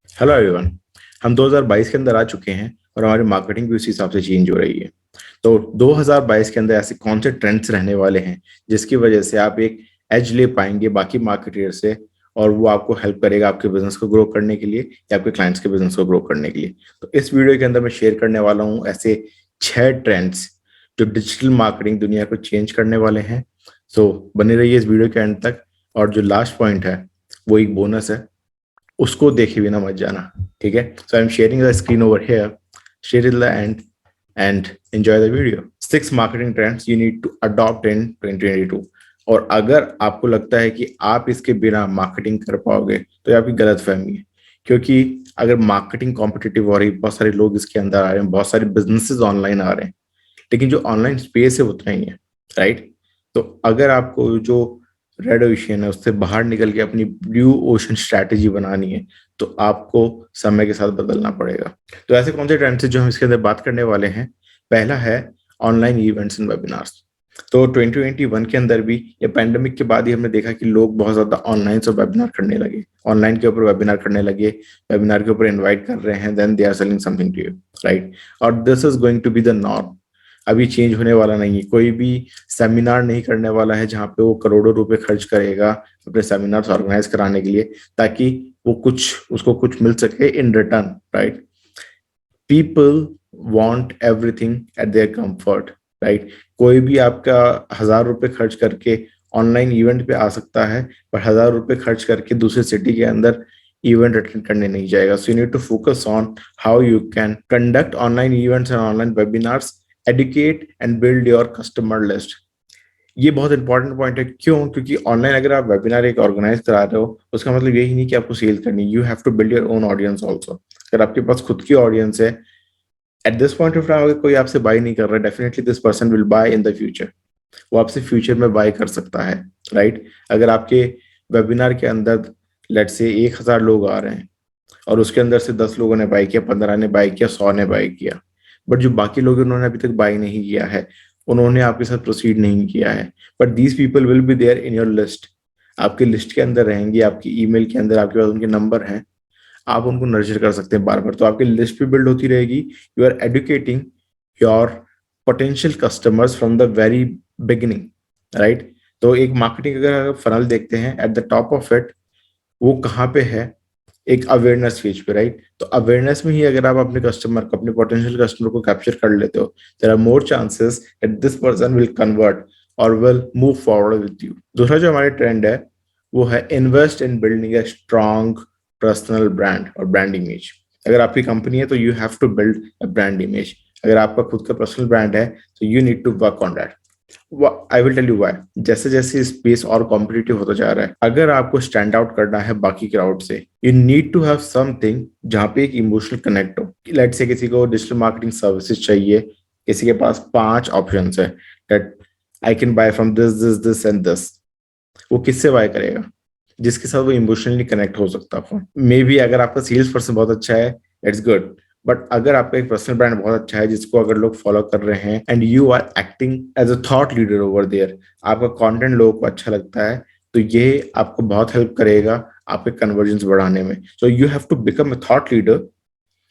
Hello everyone. हम 2022 के अंदर आ चुके हैं और हमारी मार्केटिंग भी उसी हिसाब से चेंज हो रही है। तो 2022 के अंदर ऐसे कौन से ट्रेंड्स रहने वाले हैं जिसकी वजह से आप एक एज ले पाएंगे बाकी मार्केटियर से, और वो आपको हेल्प करेगा आपके बिजनेस को ग्रो करने के लिए या आपके क्लाइंट्स के बिजनेस को ग्रो करने के लिए। तो इस वीडियो के अंदर मैं शेयर करने वाला हूँ ऐसे 6 ट्रेंड्स जो डिजिटल मार्केटिंग दुनिया को चेंज करने वाले हैं। सो बने रहिए इस वीडियो के एंड तक। और जो लास्ट पॉइंट है वो एक बोनस है, उसको देखे बिना मत जाना। ठीक है, so I am sharing the screen over here. Share till the end and enjoy the video. 6 marketing trends you need to adopt in 2022। और अगर आपको लगता है कि आप इसके बिना मार्केटिंग कर पाओगे तो ये आपकी गलत फहमी है, क्योंकि अगर मार्केटिंग कॉम्पिटिटिव हो रही, बहुत सारे लोग इसके अंदर आ रहे हैं, बहुत सारे बिजनेसेस ऑनलाइन आ रहे हैं, लेकिन जो ऑनलाइन स्पेस है उतना ही है। राइट। तो अगर आपको जो रेड ओशियन है उससे बाहर निकल के अपनी ब्लू ओशन स्ट्रैटेजी बनानी है तो आपको समय के साथ बदलना पड़ेगा। तो ऐसे कौन से ट्रेंड्स हैं जो हम इसके अंदर बात करने वाले हैं? पहला है ऑनलाइन इवेंट्स एंड वेबिनार्स। तो 2021 के अंदर भी या पैंडेमिक के बाद ही हमने देखा कि लोग बहुत ज्यादा ऑनलाइन से वेबिनार करने लगे, ऑनलाइन के ऊपर वेबिनार करने लगे, वेबिनार के ऊपर इनवाइट कर रहे हैं, then they are selling something to you. Right. और this is going to be the norm. अभी चेंज होने वाला नहीं है, कोई भी सेमिनार नहीं करने वाला है जहां पे वो करोड़ों रुपए खर्च करेगा अपने सेमिनार्स ऑर्गेनाइज कराने के लिए ताकि वो कुछ उसको कुछ मिल सके in return. Right. People want everything at there comfort. Right. कोई भी आपका 1,000 रुपए खर्च करके ऑनलाइन इवेंट पे आ सकता है, पर 1,000 रुपए खर्च करके दूसरे सिटी के अंदर इवेंट अटेंड करने नहीं जाएगा। So you need to focus on how you can conduct online events and online webinars, educate and build your customer list. ये बहुत इंपॉर्टेंट पॉइंट है। क्यों? क्योंकि ऑनलाइन अगर आप वेबिनार एक ऑर्गेनाइज करा रहे हो उसका मतलब यही नहीं कि आपको सेल करनी, you have to build your own audience also. अगर आपके पास खुद की ऑडियंस है, at this point of time अगर कोई आपसे बाय नहीं कर रहा है, definitely this person will buy in the future. वो आपसे फ्यूचर में बाय कर सकता है। राइट। अगर आपके वेबिनार के अंदर लेट से 1,000 लोग आ रहे हैं और उसके अंदर से 10 लोगों ने बाय किया, 15 ने बाय किया, 100 ने बाय किया, बट जो बाकी लोग उन्होंने अभी तक बाय नहीं किया है, उन्होंने आपके साथ प्रोसीड नहीं किया है, but these people will be there in your list. आपके लिस्ट के अंदर रहेंगी, आपकी ईमेल के अंदर आपके पास उनके नंबर हैं, आप उनको नर्चर कर सकते हैं बार बार। तो आपकी लिस्ट भी बिल्ड होती रहेगी। You are educating your potential customers from the very beginning. Right. तो एक मार्केटिंग अगर फनल देखते हैं at the top of it, वो कहाँ पे है? एक अवेयरनेस फेज पे। राइट। तो अवेयरनेस में ही अगर आप अपने कस्टमर को, अपने पोटेंशियल कस्टमर को कैप्चर कर लेते हो, there are more chances that this person will convert और will move forward with you. दूसरा जो हमारे ट्रेंड है वो है invest in building a strong personal brand और ब्रांड इमेज। अगर आपकी कंपनी है तो you have to build a brand image. अगर आपका खुद का पर्सनल ब्रांड है तो you need to work on that. I will tell you why. जैसे जैसे स्पेस और कॉम्पिटिटिव होता जा रहा है, अगर आपको स्टैंड आउट करना है बाकी क्राउड से, you need to have something जहां पे एक इमोशनल कनेक्ट हो। लेट से किसी को डिजिटल मार्केटिंग सर्विसेज चाहिए, किसी के पास 5 ऑप्शन है that I can buy from this this this and this. वो किससे बाय करेगा? जिसके साथ वो इमोशनली कनेक्ट हो सकता हो। मे बी अगर आपका सेल्स पर्सन बहुत अच्छा है, इट्स गुड, बट अगर आपका एक पर्सनल ब्रांड बहुत अच्छा है जिसको अगर लोग फॉलो कर रहे हैं and you are acting as a thought leader over there, आपका कंटेंट लोगों को अच्छा लगता है, तो ये आपको बहुत हेल्प करेगा आपके कन्वर्जन बढ़ाने में। So you have to become a thought leader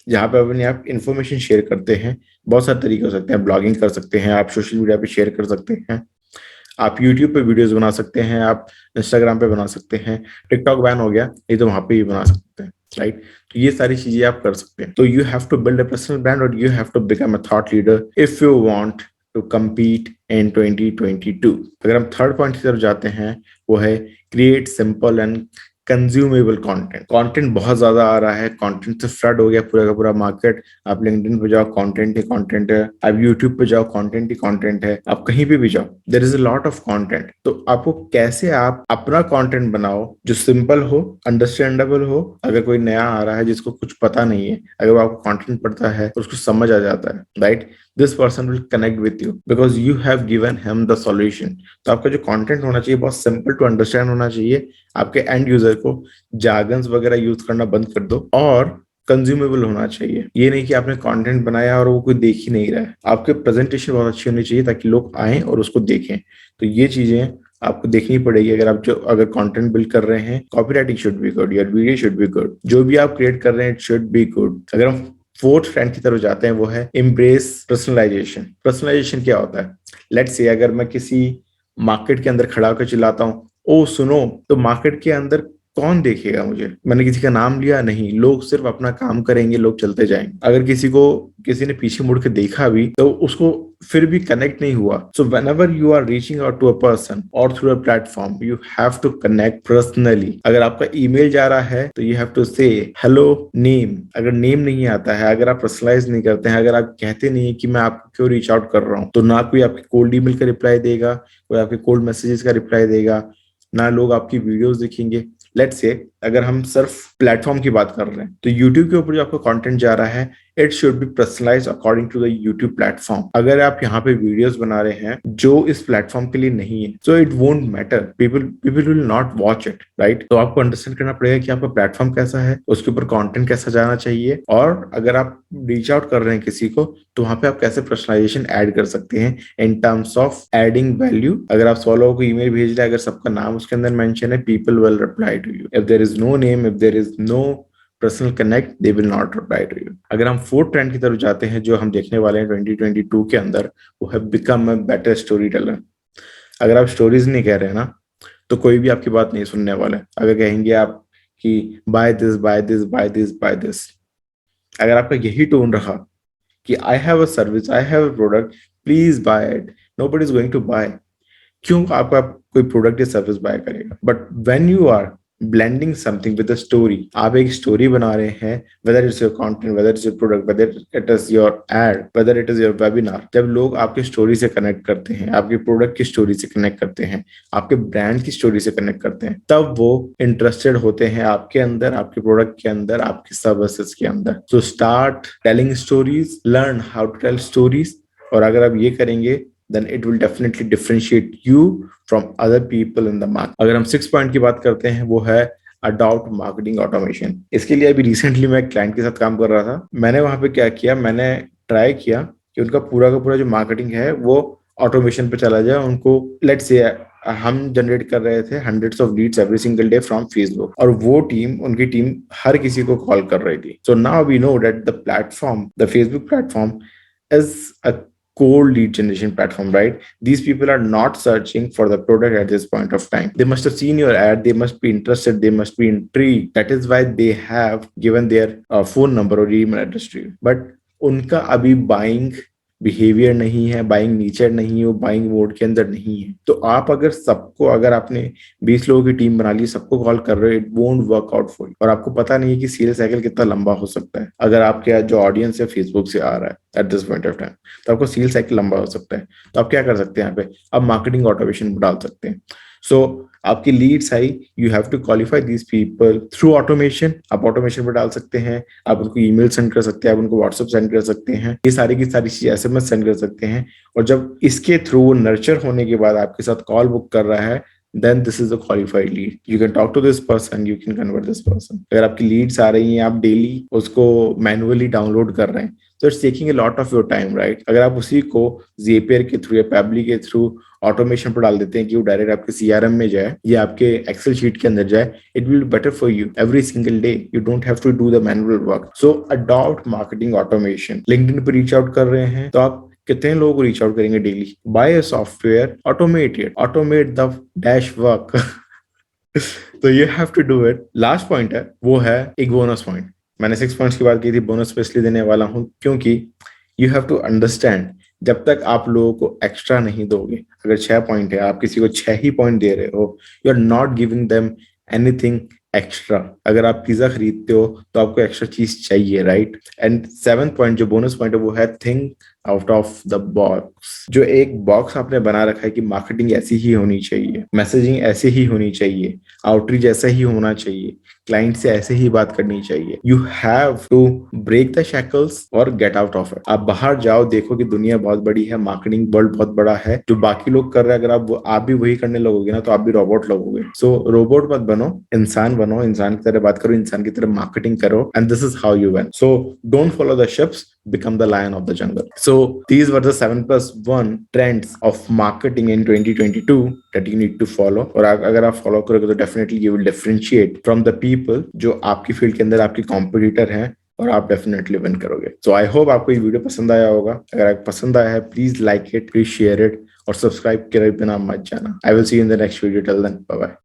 जहाँ पे अपने आप इंफॉर्मेशन शेयर करते हैं। बहुत सारे तरीके हो सकते हैं, ब्लॉगिंग कर सकते हैं, आप सोशल मीडिया पे शेयर कर सकते हैं, आप यूट्यूब पे वीडियोस बना सकते हैं, आप इंस्टाग्राम पे बना सकते हैं, टिकटॉक बैन हो गया नहीं तो वहां पे भी बना सकते हैं। राइट। तो ये सारी चीजें आप कर सकते हैं। तो you have to build a personal brand और you have to become a thought leader if you want to compete in 2022। अगर हम थर्ड पॉइंट की तरफ जाते हैं वो है create simple and consumable content. Content बहुत ज्यादा आ रहा है, कंटेंट से फ्लड हो गया पूरा का पूरा मार्केट। आप लिंक्डइन पे जाओ, कंटेंट ही कंटेंट है, आप यूट्यूब पे जाओ, कंटेंट ही कंटेंट है, आप कहीं पे भी जाओ, there is a lot of content. तो आपको कैसे आप अपना कंटेंट बनाओ जो सिंपल हो, अंडरस्टैंडेबल हो। अगर कोई नया आ रहा है जिसको कुछ पता नहीं है, अगर आपको कंटेंट पढ़ता है तो उसको समझ आ जाता है, right, this person will connect with you because you have given him the solution. तो आपका जो कंटेंट होना चाहिए बहुत सिंपल टू अंडरस्टैंड होना चाहिए। आपके एंड यूजर को जार्गन्स वगैरह यूज करना बंद कर दो और कंज्यूमेबल होना चाहिए। ये नहीं कि आपने कंटेंट बनाया और वो कोई देख ही नहीं रहा है। आपके प्रेजेंटेशन बहुत अच्छी होनी चाहिए ताकि लोग आए और उसको देखें। तो ये चीजें आपको देखनी पड़ेगी। अगर कंटेंट बिल्ड कर रहे हैं, copywriting should be good, your video should be good, जो भी आप क्रिएट कर रहे हैं इट शुड बी गुड। अगर हम फोर्थ ट्रेंड की तरफ जाते हैं वो है एम्ब्रेस पर्सनलाइजेशन। पर्सनलाइजेशन क्या होता है? लेट्स से अगर मैं किसी मार्केट के अंदर खड़ा होकर चिल्लाता हूँ, ओ सुनो, तो मार्केट के अंदर कौन देखेगा मुझे? मैंने किसी का नाम लिया नहीं, लोग सिर्फ अपना काम करेंगे, लोग चलते जाएंगे। अगर किसी ने पीछे मुड़ के देखा भी तो उसको फिर भी कनेक्ट नहीं हुआ। So whenever you are reaching out to a person और through a platform, you have to connect personally. अगर आपका ईमेल जा रहा है तो you have to say hello name. अगर नेम नहीं आता है, अगर आप पर्सनलाइज नहीं करते हैं, अगर आप कहते नहीं है कि मैं आपको क्यों रीच आउट कर रहा हूँ, तो ना कोई आपके कोल्ड ईमेल का रिप्लाई देगा, कोई आपके कोल्ड मैसेजेस का रिप्लाई देगा, ना लोग आपकी वीडियोस देखेंगे। लेट्स से अगर हम सिर्फ प्लेटफॉर्म की बात कर रहे हैं तो यूट्यूब के ऊपर जो आपका कंटेंट जा रहा है it should be personalised according to the YouTube platform. अगर आप यहाँ पे वीडियोस बना रहे हैं जो इस प्लेटफॉर्म के लिए नहीं है, so it won't matter, people will not watch it, right? तो आपको अंडरस्टैंड करना पड़ेगा कि आपका प्लेटफॉर्म कैसा है, उसके ऊपर कंटेंट कैसा जाना चाहिए, और अगर आप रीच आउट कर रहे हैं किसी को तो वहां पे आप कैसे पर्सनलाइजेशन ऐड कर सकते हैं in terms of adding value. अगर आप 100 लोगों को ईमेल भेज रहे हैं, अगर सबका नाम उसके अंदर मेंशन है, people will reply to you. If there is no name, if there is no personal connect, they will not reply to you. अगर हम फोर्थ ट्रेंड की तरफ जाते हैं जो हम देखने वाले हैं 2022 के अंदर, वो है become a better story teller. अगर आप स्टोरीज नहीं कह रहे हैं ना तो कोई भी आपकी बात नहीं सुनने वाला है। अगर कहेंगे आप कि buy this buy this buy this buy this, अगर आपका यही टोन रहा कि I have a service, I have a product, please buy it, nobody is going to buy, क्यों आपका कोई प्रोडक्ट या सर्विस बाय करेगा? But when you are blending something with a story, आप एक स्टोरी बना रहे हैं, whether it's your content, whether it's your product, whether it is your add, weather it is your webinar, जब लोग आपकी स्टोरी से कनेक्ट करते हैं, आपके प्रोडक्ट की स्टोरी से कनेक्ट करते हैं, आपके ब्रांड की स्टोरी से कनेक्ट करते हैं, तब वो इंटरेस्टेड होते हैं आपके अंदर, आपके प्रोडक्ट के अंदर, आपके सर्विसेज के अंदर। So start telling stories, learn how to tell stories, और अगर आप ये करेंगे then it will definitely differentiate you from other people in the market। अगर हम 6 पॉइंट की बात करते हैं वो है अडॉप्ट मार्केटिंग ऑटोमेशन। इसके लिए अभी रिसेंटली मैं एक क्लाइंट के साथ काम कर रहा था। मैंने वहां पे क्या किया, मैंने ट्राई किया कि उनका पूरा का पूरा जो मार्केटिंग है वो ऑटोमेशन पे चला जाए। उनको लेट्स से हम जनरेट कर रहे थे hundreds of leads every single day from Facebook, और वो टीम, उनकी टीम हर किसी को कॉल कर रही थी। So now we know that the platform, the Facebook platform is a cold lead generation platform, right? These people are not searching for the product at this point of time. They must have seen your ad, they must be interested, they must be intrigued. That is why they have given their phone number or email address to you. But उनका अभी buying behaviour नहीं है, buying nature नहीं है, वो buying mode के अंदर नहीं है। तो आप अगर आपने 20 लोगों की टीम बना ली, सबको कॉल कर रहे हो, it won't work out for you. और आपको पता नहीं है कि सेल्स साइकिल कितना लंबा हो सकता है। अगर आपके जो ऑडियंस है फेसबुक से आ रहा है at this point of time, तो आपको सेल्स साइकिल लंबा हो सकता है। तो आप क्या कर सकते हैं यहाँ पे, आप मार्केटिंग ऑटोमेशन डाल सकते हैं। सो आपकी लीड्स आई, you have to qualify these people through automation. आप ऑटोमेशन पर डाल सकते हैं, आप उनको ईमेल सेंड कर सकते हैं, आप उनको व्हाट्सएप सेंड कर सकते हैं, ये सारी की सारी चीज एसएमएस सेंड कर सकते हैं। और जब इसके थ्रू वो नर्चर होने के बाद आपके साथ कॉल बुक कर रहा है, then this is a qualified lead. You can talk to this person, you can convert this person. अगर आपकी लीड्स आ रही हैं, आप डेली उसको मैनुअली डाउनलोड कर रहे हैं, तो it's taking a lot of your time, right? अगर आप उसी को Zapier के थ्रू या Pabbly के थ्रू ऑटोमेशन पर डाल देते हैं कि वो डायरेक्ट आपके सीआरएम में जाए या आपके एक्सेल शीट के अंदर जाए, it will be better for you every single day. You don't have to do the manual work. So adopt marketing automation. LinkedIn पर रीच आउट कर रहे हैं तो आप कितने लोगों को रीच आउट करेंगे daily? By a software, automate the dash work. तो you have to do it. Last point है वो है एक बोनस पॉइंट। मैंने 6 पॉइंट्स की बात की थी, बोनस पे इसलिए देने वाला हूं क्योंकि यू हैव टू अंडरस्टैंड, जब तक आप लोगों को एक्स्ट्रा नहीं दोगे, अगर 6 पॉइंट है, आप किसी को 6 ही पॉइंट दे रहे हो, you are not giving them anything extra. अगर आप पिज्जा खरीदते हो तो आपको एक्स्ट्रा चीज चाहिए, राइट? एंड 7th पॉइंट जो बोनस पॉइंट है वो है think out of the box. जो एक बॉक्स आपने बना रखा है कि मार्केटिंग ऐसी ही होनी चाहिए, मैसेजिंग ऐसे ही होनी चाहिए, आउटरीच ऐसा ही होना चाहिए, क्लाइंट से ऐसे ही बात करनी चाहिए। You have to break the shackles और गेट आउट ऑफ इट। आप बाहर जाओ, देखो कि दुनिया बहुत बड़ी है, मार्केटिंग वर्ल्ड बहुत बड़ा है, जो बाकी लोग कर रहे हैं, अगर आप भी वही करने लगोगे ना तो आप भी रोबोट लगोगे। सो रोबोट मत बनो, इंसान बनो, इंसान की तरह बात करो, इंसान की तरह मार्केटिंग करो, and this is how you win. So don't follow the ships, become the lion of the jungle. So these were the 7+1 trends of marketing in 2022 that you need to follow. और अगर आप follow करोगे तो definitely you will differentiate from the people जो आपकी field के अंदर आपके कॉम्पिटिटर हैं और आप डेफिनेटली विन करोगे. सो आई होप आपको ये वीडियो पसंद आया होगा. अगर आपको पसंद आया है please like it, please share it और सब्सक्राइब करे बिना मत जाना. I will see you in the next video. Till then bye bye.